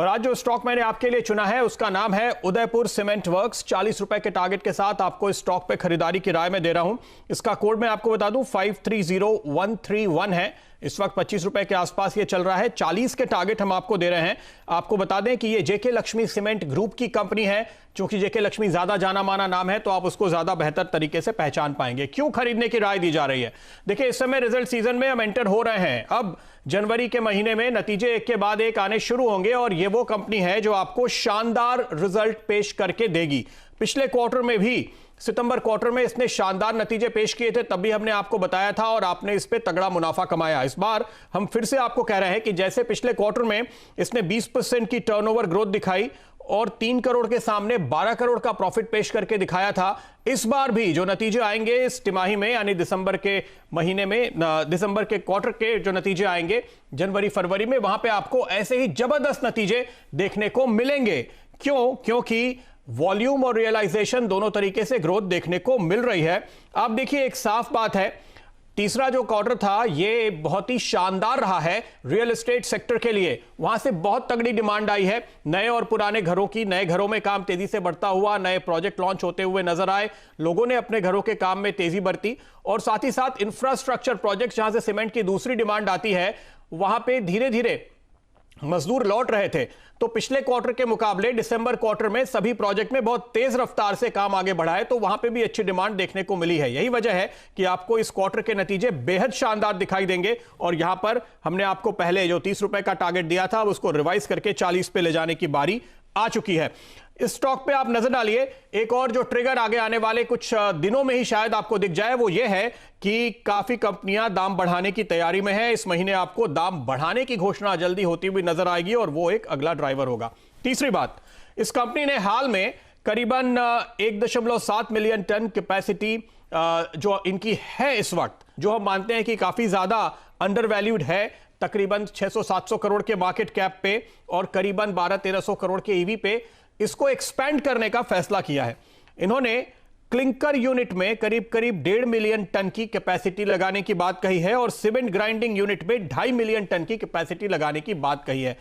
और आज जो स्टॉक मैंने आपके लिए चुना है उसका नाम है उदयपुर सीमेंट वर्क्स। 40 रुपए के टारगेट के साथ आपको इस स्टॉक पे खरीदारी की राय में दे रहा हूं। इसका कोड मैं आपको बता दूं 530131 है। इस वक्त 25 रुपए के आसपास ये चल रहा है। 40 के टारगेट हम आपको दे रहे हैं। आपको बता दें कि ये जेके लक्ष्मी सीमेंट ग्रुप की कंपनी है। चूंकि जेके लक्ष्मी ज्यादा जाना माना नाम है तो आप उसको ज्यादा बेहतर तरीके से पहचान पाएंगे। क्यों खरीदने की राय दी जा रही है? देखिए, इस समय रिजल्ट सीजन में हम एंटर हो रहे हैं। अब जनवरी के महीने में नतीजे एक के बाद एक आने शुरू होंगे और ये वो कंपनी है जो आपको शानदार रिजल्ट पेश करके देगी। पिछले क्वार्टर में भी, सितंबर क्वार्टर में इसने शानदार नतीजे पेश किए थे, तब भी हमने आपको बताया था और आपने इस पे तगड़ा मुनाफा कमाया। इस बार हम फिर से आपको कह रहे हैं कि जैसे पिछले क्वार्टर में इसने 20% की टर्नओवर ग्रोथ दिखाई और 3 करोड़ के सामने 12 करोड़ का प्रॉफिट पेश करके दिखाया था, इस बार भी जो नतीजे आएंगे इस तिमाही में, यानी दिसंबर के महीने में, दिसंबर के क्वार्टर के जो नतीजे आएंगे जनवरी फरवरी में, वहां पे आपको ऐसे ही जबरदस्त नतीजे देखने को मिलेंगे। क्योंकि वॉल्यूम और रियलाइजेशन दोनों तरीके से ग्रोथ देखने को मिल रही है। आप देखिए, एक साफ बात है, तीसरा जो क्वार्टर था ये बहुत ही शानदार रहा है रियल एस्टेट सेक्टर के लिए। वहां से बहुत तगड़ी डिमांड आई है। नए और पुराने घरों की, नए घरों में काम तेजी से बढ़ता हुआ, नए प्रोजेक्ट लॉन्च होते हुए नजर आए। लोगों ने अपने घरों के काम में तेजी बरती और साथ ही साथ इंफ्रास्ट्रक्चर प्रोजेक्ट, जहां से सीमेंट की दूसरी डिमांड आती है, वहां पे धीरे धीरे मजदूर लौट रहे थे। तो पिछले क्वार्टर के मुकाबले दिसंबर क्वार्टर में सभी प्रोजेक्ट में बहुत तेज रफ्तार से काम आगे बढ़ा है, तो वहां पे भी अच्छी डिमांड देखने को मिली है। यही वजह है कि आपको इस क्वार्टर के नतीजे बेहद शानदार दिखाई देंगे। और यहां पर हमने आपको पहले जो 30 रुपए का टारगेट दिया था, उसको रिवाइज करके 40 पे ले जाने की बारी आ चुकी है। इस स्टॉक पे आप नजर डालिए। एक और जो ट्रिगर आगे आने वाले कुछ दिनों में ही शायद आपको दिख जाए, वो ये है कि काफी कंपनियां दाम बढ़ाने की तैयारी में है। इस महीने आपको दाम बढ़ाने की घोषणा जल्दी होती हुई नजर आएगी और वो एक अगला ड्राइवर होगा। तीसरी बात, इस कंपनी ने हाल में करीबन 1.7 मिलियन टन कैपेसिटी जो इनकी है इस वक्त, जो हम मानते हैं कि काफी ज्यादा अंडर वैल्यूड है, तकरीबन 600-700 करोड़ के मार्केट कैप पे और करीबन 1200-1300 करोड़ के ईवी पे, इसको एक्सपेंड करने का फैसला किया है। इन्होंने क्लिंकर यूनिट में करीब 1.5 मिलियन टन की कैपेसिटी लगाने की बात कही है और सीमेंट ग्राइंडिंग यूनिट में 2.5 मिलियन टन की कैपेसिटी लगाने की बात कही है।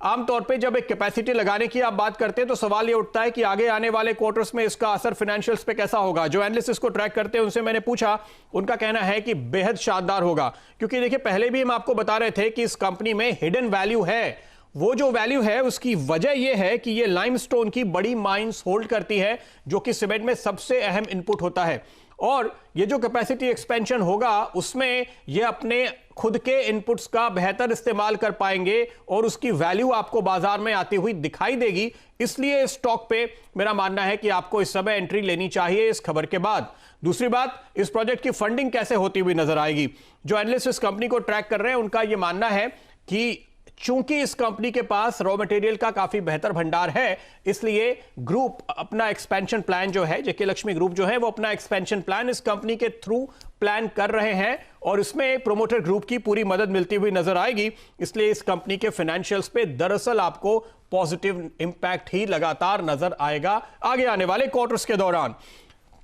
आमतौर पे जब एक कैपेसिटी लगाने की आप बात करते हैं तो सवाल ये उठता है कि आगे आने वाले क्वार्टर्स में इसका असर फाइनेंशियल्स पे कैसा होगा। जो एनालिस्ट इसको ट्रैक करते हैं उनसे मैंने पूछा, उनका कहना है कि बेहद शानदार होगा। क्योंकि देखिए, पहले भी हम आपको बता रहे थे कि इस कंपनी में हिडन वैल्यू है। वो जो वैल्यू है उसकी वजह यह है कि ये लाइमस्टोन की बड़ी माइंस होल्ड करती है, जो कि सीमेंट में सबसे अहम इनपुट होता है। और ये जो कैपेसिटी एक्सपेंशन होगा उसमें ये अपने खुद के इनपुट्स का बेहतर इस्तेमाल कर पाएंगे और उसकी वैल्यू आपको बाजार में आती हुई दिखाई देगी। इसलिए इस स्टॉक पे मेरा मानना है कि आपको इस समय एंट्री लेनी चाहिए इस खबर के बाद। दूसरी बात, इस प्रोजेक्ट की फंडिंग कैसे होती हुई नजर आएगी। जो एनालिस्ट इस कंपनी को ट्रैक कर रहे हैं उनका यह मानना है कि चूंकि इस कंपनी के पास रॉ मटेरियल का काफी बेहतर भंडार है, इसलिए ग्रुप अपना एक्सपेंशन प्लान जो है, जेके लक्ष्मी ग्रुप जो है, वो अपना एक्सपेंशन प्लान इस कंपनी के थ्रू प्लान कर रहे हैं और इसमें प्रोमोटर ग्रुप की पूरी मदद मिलती हुई नजर आएगी। इसलिए इस कंपनी के फाइनेंशियल्स पे दरअसल आपको पॉजिटिव इंपैक्ट ही लगातार नजर आएगा आगे आने वाले क्वार्टर्स के दौरान।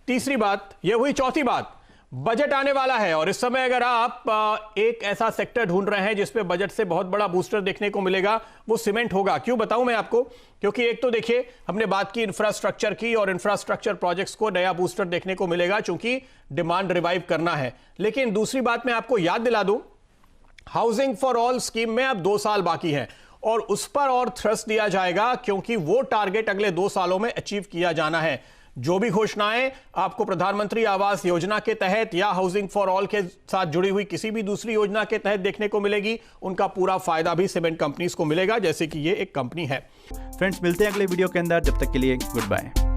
तीसरी बात यह हुई। चौथी बात, बजट आने वाला है और इस समय अगर आप एक ऐसा सेक्टर ढूंढ रहे हैं जिसपे बजट से बहुत बड़ा बूस्टर देखने को मिलेगा, वो सीमेंट होगा। क्यों बताऊं मैं आपको? क्योंकि एक तो देखिए, हमने बात की इंफ्रास्ट्रक्चर की और इंफ्रास्ट्रक्चर प्रोजेक्ट्स को नया बूस्टर देखने को मिलेगा चूंकि डिमांड रिवाइव करना है। लेकिन दूसरी बात मैं आपको याद दिला दूं, हाउसिंग फॉर ऑल स्कीम में अब 2 साल बाकी है और उस पर और थ्रस्ट दिया जाएगा क्योंकि वो टारगेट अगले 2 सालों में अचीव किया जाना है। जो भी घोषणाएं आपको प्रधानमंत्री आवास योजना के तहत या हाउसिंग फॉर ऑल के साथ जुड़ी हुई किसी भी दूसरी योजना के तहत देखने को मिलेगी, उनका पूरा फायदा भी सीमेंट कंपनीज को मिलेगा, जैसे कि ये एक कंपनी है। फ्रेंड्स, मिलते हैं अगले वीडियो के अंदर। जब तक के लिए गुड बाय।